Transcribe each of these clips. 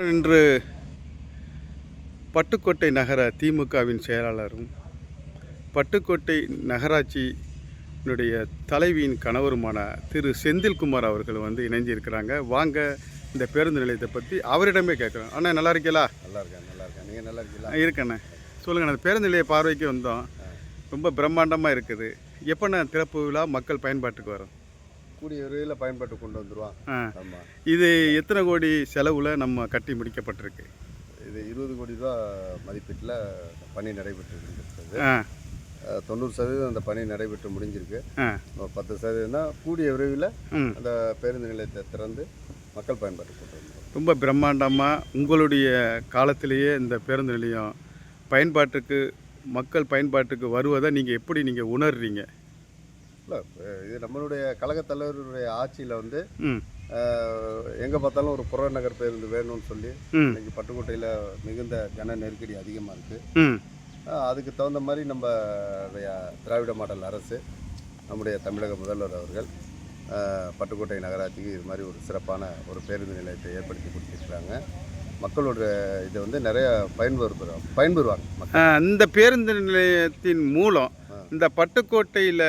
இன்று பட்டுக்கோட்டை நகர திமுகவின் செயலாளரும் பட்டுக்கோட்டை நகராட்சியினுடைய தலைவியின் கணவருமான திரு செந்தில்குமார் அவர்கள் இணைஞ்சிருக்கிறாங்க. வாங்க இந்த பேருந்து நிலையத்தை பற்றி அவரிடமே கேட்குறோம். அண்ணா நல்லா இருக்கீங்களா? நல்லா இருக்கேன். நீங்கள் நல்லா இருக்கீங்களா? இருக்கண்ணே. சொல்லுங்கள், அந்த பேருந்து நிலைய பார்வைக்கு வந்தோம். ரொம்ப பிரம்மாண்டமாக இருக்குது. எப்போண்ணா திறப்பு விழா மக்கள் பயன்பாட்டுக்கு வரும்? கூடிய விரைவில் பயன்பாட்டு கொண்டு வந்துடுவான். ஆமாம். இது எத்தனை கோடி செலவில் நம்ம கட்டி முடிக்கப்பட்டிருக்கு? இது 20 கோடி ரூபா மதிப்பீட்டில் பணி நடைபெற்று இருந்திருக்கிறது. 90% அந்த பணி நடைபெற்று முடிஞ்சிருக்கு. 10% தான் கூடிய விரைவில் அந்த பேருந்து நிலையத்தை திறந்து மக்கள் பயன்பாட்டுக்கு கொண்டு வந்துடும். ரொம்ப பிரம்மாண்டமாக உங்களுடைய காலத்திலேயே இந்த பேருந்து நிலையம் மக்கள் பயன்பாட்டுக்கு வருவதை நீங்கள் எப்படி உணர்றீங்க? இல்லை, இது நம்மளுடைய கழகத் தலைவருடைய ஆட்சியில் எங்கே பார்த்தாலும் ஒரு புறநகர் பேருந்து வேணும்னு சொல்லி இன்னைக்கு பட்டுக்கோட்டையில் மிகுந்த ஜன நெருக்கடி அதிகமாக இருக்குது. அதுக்கு தகுந்த மாதிரி நம்ம திராவிட மாடல் அரசு, நம்முடைய தமிழக முதல்வர் அவர்கள் பட்டுக்கோட்டை நகராட்சிக்கு இது மாதிரி ஒரு சிறப்பான ஒரு பேருந்து நிலையத்தை ஏற்படுத்தி கொடுத்துருக்குறாங்க. மக்களோட இதை நிறைய பயன்பெறுவாங்க. இந்த பேருந்து நிலையத்தின் மூலம் இந்த பட்டுக்கோட்டையில்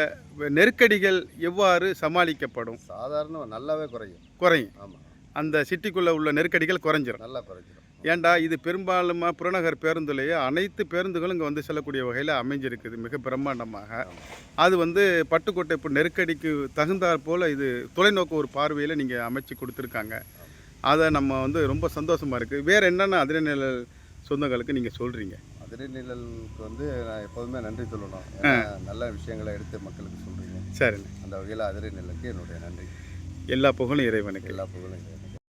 நெருக்கடிகள் எவ்வாறு சமாளிக்கப்படும்? சாதாரண நல்லாவே குறையும். ஆமாம், அந்த சிட்டிக்குள்ளே உள்ள நெருக்கடிகள் குறைஞ்சிரும். நல்லா குறைஞ்சிரும். ஏண்டா இது பெரும்பாலும் புறநகர் பேருந்துலேயே அனைத்து பேருந்துகளும் இங்கே செல்லக்கூடிய வகையில் அமைஞ்சிருக்குது மிக பிரம்மாண்டமாக. அது பட்டுக்கோட்டை இப்போ நெருக்கடிக்கு தகுந்தாற் போல் இது தொலைநோக்கு ஒரு பார்வையில் நீங்கள் அமைச்சு கொடுத்துருக்காங்க. அதை நம்ம ரொம்ப சந்தோஷமாக இருக்குது. வேறு என்னென்ன அதிர்நிழல் சொந்தங்களுக்கு நீங்கள் சொல்கிறீங்க? அதிர்நிழலுக்கு நான் எப்போதுமே நன்றி சொல்லணும். நல்ல விஷயங்களை எடுத்து மக்களுக்கு சொல்கிறீங்க. சரிண்ணே. அந்த வகையில் அதிர்நிழலுக்கு என்னுடைய நன்றி. எல்லா புகழும் இறைவனுக்கு. எல்லா புகழும்